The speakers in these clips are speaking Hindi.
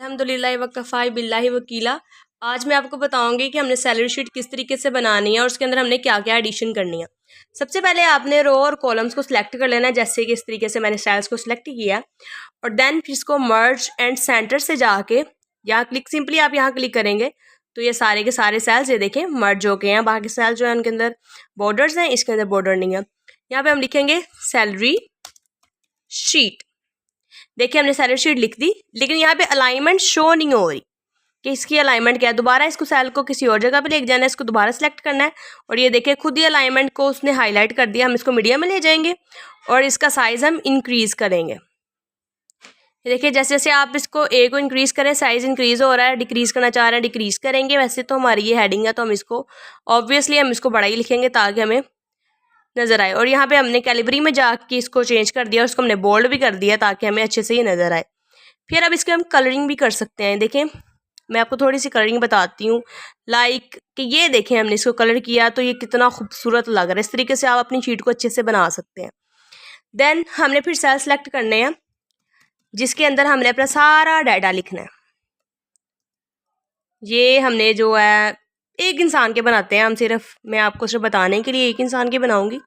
अल्हम्दुलिल्लाह वकफ़ा बिल्लाहि वकीला। आज मैं आपको बताऊंगी कि हमने सैलरी शीट किस तरीके से बनानी है और उसके अंदर हमने क्या क्या एडिशन करनी है। सबसे पहले आपने रो और कॉलम्स को सिलेक्ट कर लेना है, जैसे कि इस तरीके से मैंने सेल्स को सिलेक्ट किया और देन फिर इसको मर्ज एंड सेंटर से जाके यहाँ क्लिक, सिंपली आप यहाँ क्लिक करेंगे तो ये सारे के सारे सेल्स ये देखें मर्ज हो गए हैं। बाकी सेल्स जो है उनके अंदर बॉर्डर्स हैं, इसके अंदर बॉर्डर नहीं है। यहाँ पे हम लिखेंगे सैलरी शीट। देखिए हमने सैलरी शीट लिख दी, लेकिन यहाँ पे अलाइनमेंट शो नहीं हो रही कि इसकी अलाइनमेंट क्या है। दोबारा इसको सेल को किसी और जगह पे लेके जाना है, इसको दोबारा सेलेक्ट करना है और ये देखिए खुद ही अलाइनमेंट को उसने हाईलाइट कर दिया। हम इसको मीडियम में ले जाएंगे और इसका साइज़ हम इंक्रीज़ करेंगे। देखिए जैसे जैसे आप इसको ए को इंक्रीज़ करें साइज़ इंक्रीज़ हो रहा है, डिक्रीज़ करना चाह रहे हैं डिक्रीज़ करेंगे। वैसे तो हमारी ये हेडिंग है तो हम इसको ऑब्वियसली हम इसको बड़ा ही लिखेंगे ताकि हमें नज़र आए। और यहाँ पे हमने कैलिबरी में जाके इसको चेंज कर दिया और उसको हमने बोल्ड भी कर दिया ताकि हमें अच्छे से ये नज़र आए। फिर अब इसके हम कलरिंग भी कर सकते हैं। देखें मैं आपको थोड़ी सी कलरिंग बताती हूँ, लाइक कि ये देखें हमने इसको कलर किया तो ये कितना खूबसूरत लग रहा है। इस तरीके से आप अपनी शीट को अच्छे से बना सकते हैं। देन हमने फिर सेल सेलेक्ट करने हैं जिसके अंदर हमने अपना सारा डाटा लिखना है। ये हमने जो है एक इंसान के बनाते हैं हम, सिर्फ मैं आपको सिर्फ बताने के लिए एक इंसान के बनाऊंगी।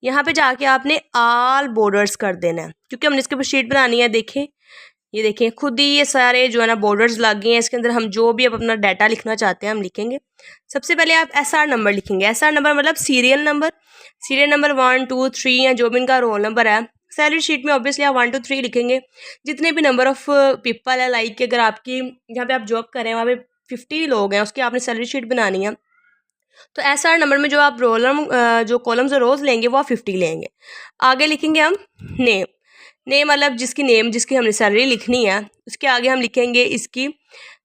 यहाँ पे जाके आपने ऑल बॉर्डर्स कर देना है क्योंकि हमने इसके ऊपर शीट बनानी है। देखें ये देखें खुद ही ये सारे जो है ना बॉर्डर्स लग गए हैं। इसके अंदर हम जो भी अब अपना डाटा लिखना चाहते हैं हम लिखेंगे। सबसे पहले आप SR नंबर लिखेंगे। SR नंबर मतलब सीरियल नंबर 1 2 3 या जो भी इनका रोल नंबर है। सैलरी शीट में ऑब्वियसली आप 1 2 3 लिखेंगे। जितने भी नंबर ऑफ़ पीपल है, लाइक अगर आपकी जहाँ पे आप जॉब कर रहे हैं वहाँ पे 50 लोग हैं, उसकी आपने सैलरी शीट बनानी है तो SR नंबर में जो आप जो कॉलम्स और रोज लेंगे वो आप 50 लेंगे। आगे लिखेंगे हम नेम। नेम मतलब जिसकी नेम जिसकी हमने सैलरी लिखनी है उसके आगे हम लिखेंगे इसकी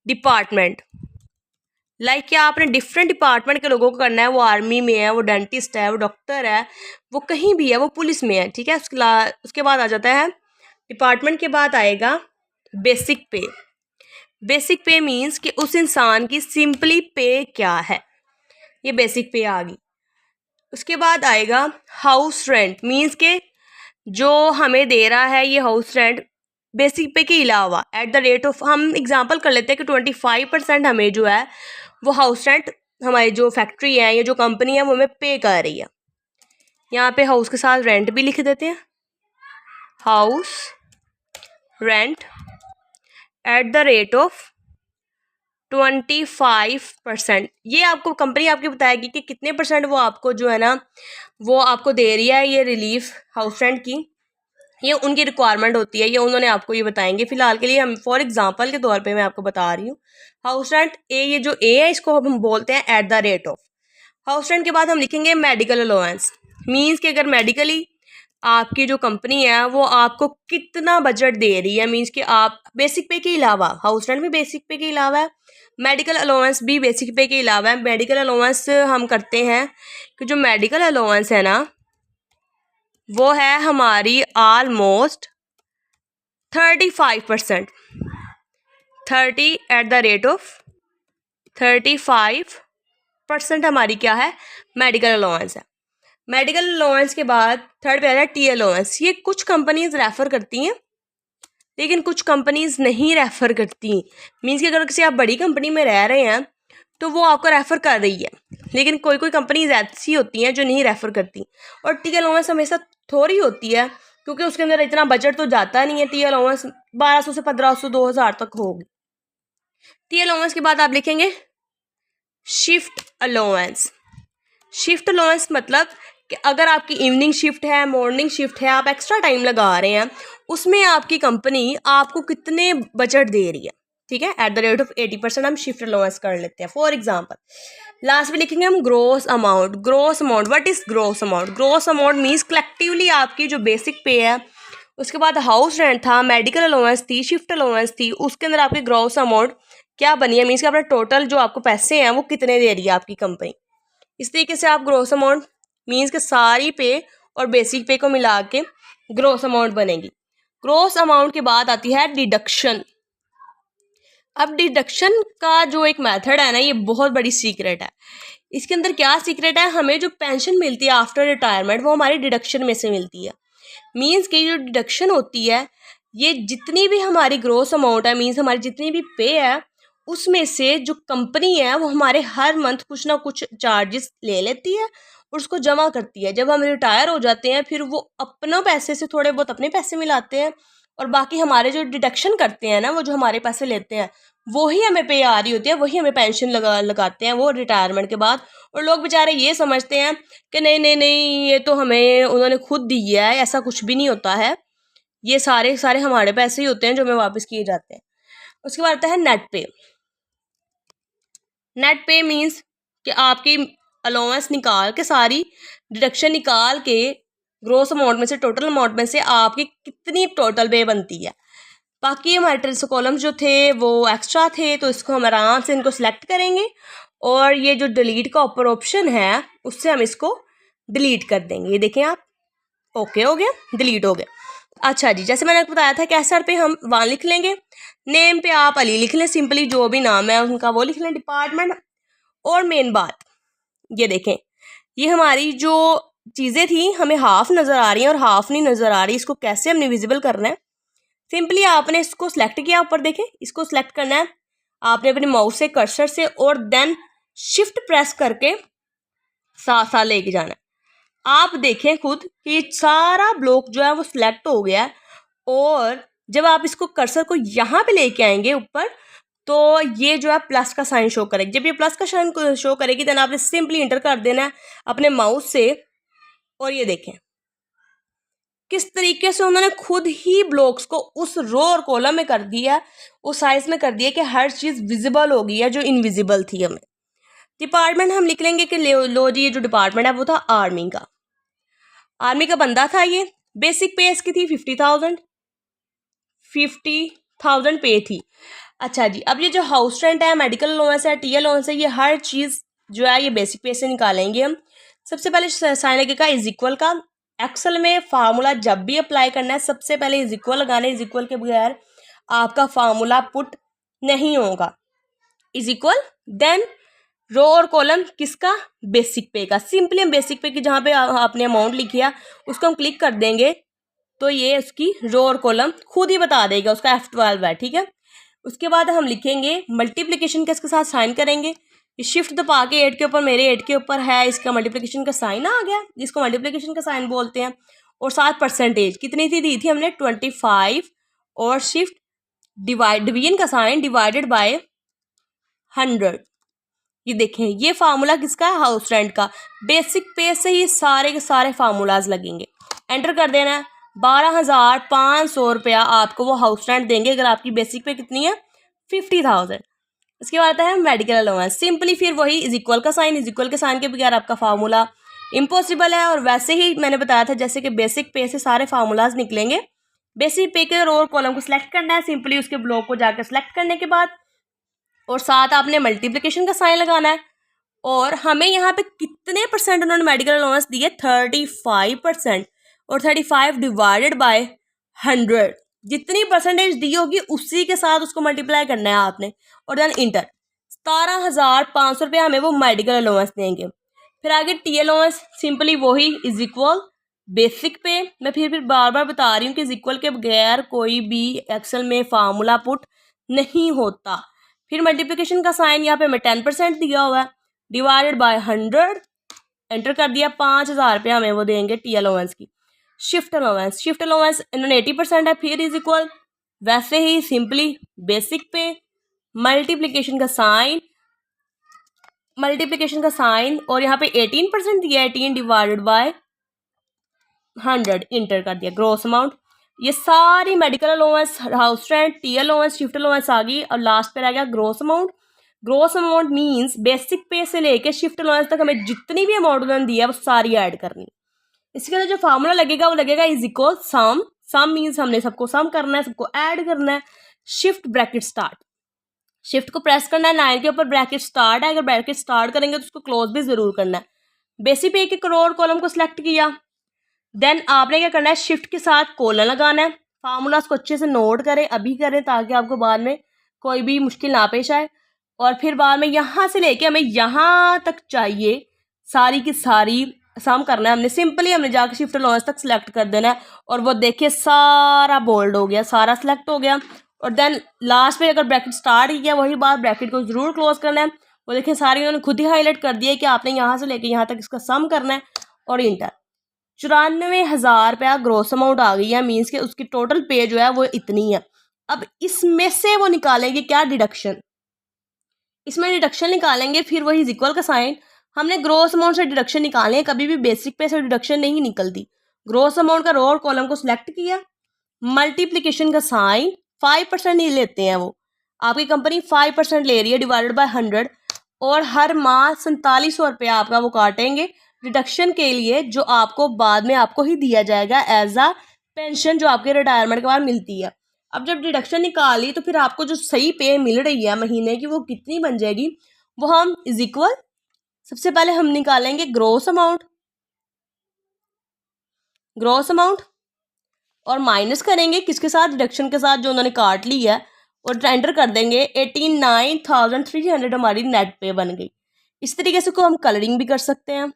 डिपार्टमेंट। लाइक क्या आपने डिफरेंट डिपार्टमेंट के लोगों को करना है, वो आर्मी में है, वो डेंटिस्ट है, वो डॉक्टर है, वो कहीं भी है, वो पुलिस में है, ठीक है। उसके बाद आ जाता है डिपार्टमेंट के बाद आएगा बेसिक पे। बेसिक पे मीन्स कि उस इंसान की सिंपली पे क्या है, ये बेसिक पे आ गई। उसके बाद आएगा हाउस रेंट, मीन्स के जो हमें दे रहा है ये हाउस रेंट बेसिक पे के अलावा एट द रेट ऑफ, हम एग्जांपल कर लेते हैं कि 25% हमें जो है वो हाउस रेंट हमारी जो फैक्ट्री है या जो कंपनी है वो हमें पे कर रही है। यहाँ पे हाउस के साथ रेंट भी लिख देते हैं, house rent at the rate of 25%। ये आपको कंपनी आपकी बताएगी कि कितने परसेंट वो आपको जो है ना वो आपको दे रही है ये रिलीफ हाउस रेंट की। ये उनकी रिक्वायरमेंट होती है, ये उन्होंने आपको ये बताएंगे। फिलहाल के लिए हम फॉर एग्जांपल के तौर पे मैं आपको बता रही हूँ हाउस रेंट ए, ये जो ए है इसको हम बोलते हैं at the rate of. House rent के बाद हम लिखेंगे मेडिकल अलाउंस, मीन्स कि अगर मेडिकली आपकी जो कंपनी है वो आपको कितना बजट दे रही है, मीन्स कि आप बेसिक पे के अलावा, हाउस रेंट भी बेसिक पे के अलावा है, मेडिकल अलाउंस भी बेसिक पे के अलावा है। मेडिकल अलाउंस हम करते हैं कि जो मेडिकल अलाउंस है ना वो है हमारी almost 35%। 30 at the rate of 35% हमारी क्या है मेडिकल अलाउंस है। मेडिकल अलाउंस के बाद थर्ड पे आ रहा है टी अलाउंस। ये कुछ कंपनीज रेफ़र करती हैं लेकिन कुछ कंपनीज नहीं रेफ़र करती, मीन्स कि अगर किसी आप बड़ी कंपनी में रह रहे हैं तो वो आपको रेफ़र कर रही है, लेकिन कोई कोई कंपनीज ऐसी होती हैं जो नहीं रेफ़र करती। और टी अलाउंस हमेशा थोड़ी होती है क्योंकि उसके अंदर इतना बजट तो जाता नहीं है। टी अलाउंस 1200 से 1500 2000 तक होगी। टी अलाउंस के बाद आप लिखेंगे शिफ्ट अलाउंस। शिफ्ट अलाउंस मतलब कि अगर आपकी इवनिंग शिफ्ट है, मॉर्निंग शिफ्ट है, आप एक्स्ट्रा टाइम लगा रहे हैं, उसमें आपकी कंपनी आपको कितने बजट दे रही है, ठीक है। एट द रेट ऑफ 80% हम शिफ्ट अलाउंस कर लेते हैं। फॉर एग्जांपल लास्ट में लिखेंगे हम gross amount. Gross amount, what is gross amount? Gross amount means collectively आपकी जो बेसिक पे है, उसके बाद हाउस रेंट था, मेडिकल अलाउंस थी, शिफ्ट अलाउंस थी, उसके अंदर आपकी ग्रॉस अमाउंट क्या बनी है, मीन्स कि अपना टोटल जो आपको पैसे हैं वो कितने दे रही है आपकी कंपनी। इस तरीके से आप ग्रॉस अमाउंट मीन्स के सारी पे और बेसिक पे को मिला के ग्रॉस अमाउंट बनेगी। ग्रॉस अमाउंट के बाद आती है डिडक्शन। अब डिडक्शन का जो एक मेथड है ना ये बहुत बड़ी सीक्रेट है। इसके अंदर क्या सीक्रेट है, हमें जो पेंशन मिलती है आफ्टर रिटायरमेंट वो हमारी डिडक्शन में से मिलती है। मीन्स कि जो डिडक्शन होती है ये जितनी भी हमारी ग्रोस अमाउंट है, मीन्स हमारी जितनी भी पे है, उसमें से जो कंपनी है वो हमारे हर मंथ कुछ ना कुछ चार्जेस ले लेती है और उसको जमा करती है। जब हम रिटायर हो जाते हैं फिर वो अपनों पैसे से थोड़े बहुत अपने पैसे मिलाते हैं और बाकी हमारे जो डिडक्शन करते हैं ना, वो जो हमारे पैसे लेते हैं वही हमें पे आ रही होती है, वही हमें पेंशन लगाते हैं वो रिटायरमेंट के बाद। और लोग बेचारे ये समझते हैं कि नहीं नहीं नहीं, ये तो हमें उन्होंने खुद दी है। ऐसा कुछ भी नहीं होता है, ये सारे सारे हमारे पैसे ही होते हैं जो हमें वापस किए जाते हैं। उसके बाद आता है नेट पे। नेट पे मीन्स कि आपकी अलाउंस निकाल के, सारी डिडक्शन निकाल के, ग्रोस अमाउंट में से, टोटल अमाउंट में से आपकी कितनी टोटल पे बनती है। बाकी हमारे ट्रेस कॉलम्स जो थे वो एक्स्ट्रा थे, तो इसको हम आराम से इनको सिलेक्ट करेंगे और ये जो डिलीट का ऊपर ऑप्शन है उससे हम इसको डिलीट कर देंगे। ये देखें आप, ओके हो गया, डिलीट हो गया। अच्छा जी, जैसे मैंने आपको बताया था कैसर पे हम 1 लिख लेंगे, नेम पे आप अली लिख लें, सिंपली जो भी नाम है उनका वो लिख लें, डिपार्टमेंट। और मेन बात ये देखें, ये हमारी जो चीज़ें थी हमें हाफ नज़र आ रही हैं और हाफ नहीं नज़र आ रही, इसको कैसे हमने विजिबल करना है। सिंपली आपने इसको सिलेक्ट किया, ऊपर देखें, इसको सिलेक्ट करना है आपने अपने माउस से, कर्सर से, और देन शिफ्ट प्रेस करके साथ साथ लेके जाना है। आप देखें खुद कि ये सारा ब्लॉक जो है वो सिलेक्ट हो गया है। और जब आप इसको कर्सर को यहाँ पे लेके आएंगे ऊपर, तो ये जो है प्लस का साइन शो करेगी। जब ये प्लस का साइन शो करेगी देन आपने सिंपली इंटर कर देना है अपने माउस से। और ये देखें किस तरीके से उन्होंने खुद ही ब्लॉक्स को उस रो और कॉलम में कर दिया, उस साइज में कर दिया कि हर चीज़ विजिबल हो गई है जो इनविजिबल थी हमें। डिपार्टमेंट हम लिख लेंगे कि लो जी, ये जो डिपार्टमेंट है वो था आर्मी का। आर्मी का बंदा था ये। बेसिक पे इसकी थी 50,000 पे थी। अच्छा जी, अब ये जो हाउस रेंट है, मेडिकल अलाउंस है, टी अलाउंस है, ये हर चीज़ जो है ये बेसिक पे से निकालेंगे हम। सबसे पहले साइन लगेगा इज इक्वल का। एक्सेल में फार्मूला जब भी अप्लाई करना है सबसे पहले इज इक्वल लगाना है। इज इक्वल के बगैर आपका फार्मूला पुट नहीं होगा। इज इक्वल, देन रो और कॉलम किसका, बेसिक पे का। सिंपली हम बेसिक पे की जहाँ पे आपने अमाउंट लिखी है उसको हम क्लिक कर देंगे तो ये उसकी रो और कॉलम खुद ही बता देगा, उसका F12 है, ठीक है। उसके बाद हम लिखेंगे मल्टीप्लिकेशन का, इसके साथ साइन करेंगे। ये शिफ्ट दबा के 8 के ऊपर, मेरे 8 के ऊपर है, इसका मल्टीप्लिकेशन का साइन आ गया, जिसको मल्टीप्लिकेशन का साइन बोलते हैं। और साथ परसेंटेज कितनी थी दी थी हमने 25, और शिफ्ट डिवीजन का साइन डिवाइडेड बाय 100। ये देखें ये फार्मूला किसका है, हाउस रेंट का। बेसिक पे से ही सारे के सारे फार्मूलाज लगेंगे। एंटर कर देना है। 12,500 रुपया आपको वो हाउस रेंट देंगे अगर आपकी बेसिक पे कितनी है 50,000। इसके बाद आता है मेडिकल अलाउंस। सिंपली फिर वही इज इक्वल का साइन, इज इक्वल के साइन के बगैर आपका फार्मूला इम्पॉसिबल है। और वैसे ही मैंने बताया था जैसे कि बेसिक पे से सारे फार्मूलाज निकलेंगे। बेसिक पे के रो और कॉलम को सिलेक्ट करना है, सिंपली उसके ब्लॉक को जाकर सिलेक्ट करने के बाद, और साथ आपने मल्टीप्लिकेशन का साइन लगाना है। और हमें यहाँ पे कितने परसेंट उन्होंने मेडिकल अलाउंस दिए, 35%। और 35 डिवाइडेड बाय 100, जितनी परसेंटेज दी होगी उसी के साथ उसको मल्टीप्लाई करना है आपने, और देन इंटर। 17,500 रुपया हमें वो मेडिकल अलाउंस देंगे। फिर आगे टी अलाउंस, सिंपली वही इज इक्वल बेसिक पे। मैं फिर बार बार बता रही हूँ कि इज इक्वल के बगैर कोई भी एक्सेल में फार्मूला पुट नहीं होता। फिर मल्टीप्लिकेशन का साइन यहाँ पे हमें 10% दिया हुआ है, डिवाइडेड बाय 100, एंटर कर दिया। 5,000 रुपया हमें वो देंगे टी अलाउंस की। शिफ्ट अलाउंस, शिफ्ट अलाउंस इन्होंने 80% है, फिर इज इक्वल वैसे ही सिंपली बेसिक पे मल्टीप्लिकेशन का साइन, और यहाँ पे 18% दिया, 18 डिवाइडेड बाय 100, इंटर कर दिया। ग्रॉस अमाउंट, ये सारी medical allowance, house rent, T allowance, shift allowance आ गई, और लास्ट पे रह गया gross amount. Gross amount means basic pay से लेके शिफ्ट अलाउंस तक हमें जितनी भी अमाउंट उन्होंने दिया है वो सारी ऐड करनी। इसके अंदर जो फार्मूला लगेगा वो लगेगा is equal sum. Sum means हमने सबको सम करना है, सबको ऐड करना है। शिफ्ट ब्रैकेट स्टार्ट, शिफ्ट को प्रेस करना है, 9 के ऊपर ब्रैकेट स्टार्ट है, अगर ब्रैकेट स्टार्ट करेंगे तो उसको क्लोज भी जरूर करना है। बेसिक पे के करोड़ कॉलम को सिलेक्ट किया, देन आपने क्या करना है, शिफ्ट के साथ कोलन लगाना है। फार्मूलाज को अच्छे से नोट करें, अभी करें, ताकि आपको बाद में कोई भी मुश्किल ना पेश आए। और फिर बाद में यहाँ से लेके हमें यहाँ तक चाहिए सारी की सारी सम करना है हमने, सिंपली हमने जाकर शिफ्ट अलाउंस तक सिलेक्ट कर देना है और वो देखिए सारा बोल्ड हो गया, सारा सिलेक्ट हो गया। और देन लास्ट पे अगर ब्रैकेट स्टार्ट ही किया वही बात, ब्रैकेट को ज़रूर क्लोज करना है। वो देखिए सारी उन्होंने खुद ही हाईलाइट कर दिया है कि आपने यहाँ से लेके यहाँ तक इसका सम करना है और इंटर। 94,000 रुपया ग्रोस अमाउंट आ गई है, मीन्स के उसकी टोटल पे जो है वो इतनी है। अब इसमें से वो निकालेंगे क्या, डिडक्शन। इसमें डिडक्शन निकालेंगे, फिर वही इज इक्वल का साइन। हमने ग्रोस अमाउंट से डिडक्शन निकाले हैं, कभी भी बेसिक पे से डिडक्शन नहीं निकलती। ग्रोस अमाउंट का रो और कॉलम को सिलेक्ट किया, मल्टीप्लिकेशन का साइन, 5% ही लेते हैं वो, आपकी कंपनी 5% ले रही है डिवाइडेड बाय 100, और हर माह 4700 रुपया आपका वो काटेंगे डिडक्शन के लिए, जो आपको बाद में आपको ही दिया जाएगा एज अ पेंशन, जो आपके रिटायरमेंट के बाद मिलती है। अब जब डिडक्शन निकाली तो फिर आपको जो सही पे मिल रही है महीने की वो कितनी बन जाएगी, वो हम इज इक्वल, सबसे पहले हम निकालेंगे ग्रोस अमाउंट, ग्रोस अमाउंट, और माइनस करेंगे किसके साथ, डिडक्शन के साथ जो उन्होंने काट ली है, और एंटर कर देंगे 89,300 हमारी नेट पे बन गई। इस तरीके से को हम कलरिंग भी कर सकते हैं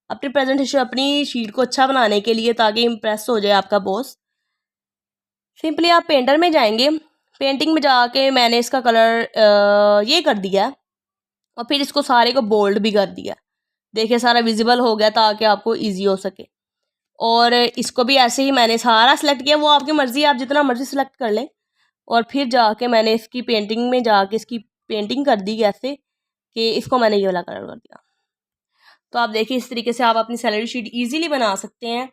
अपनी प्रेजेंटेशन, अपनी शीट को अच्छा बनाने के लिए, ताकि इम्प्रेस हो जाए आपका बॉस। सिंपली आप पेंटर में जाएंगे, पेंटिंग में जाके मैंने इसका कलर ये कर दिया और फिर इसको सारे को बोल्ड भी कर दिया। देखिए सारा विजिबल हो गया ताकि आपको इजी हो सके। और इसको भी ऐसे ही मैंने सारा सेलेक्ट किया, वो आपकी मर्ज़ी है, आप जितना मर्ज़ी सेलेक्ट कर लें। और फिर जाके मैंने इसकी पेंटिंग में जाके इसकी पेंटिंग कर दी ऐसे कि इसको मैंने ये वाला कलर कर दिया। तो आप देखिए इस तरीके से आप अपनी सैलरी शीट ईजिली बना सकते हैं।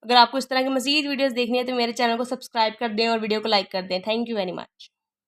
अगर आपको इस तरह की मज़ीद वीडियोज़ देखनी है तो मेरे चैनल को सब्सक्राइब कर दें और वीडियो को लाइक कर दें। Thank you very much.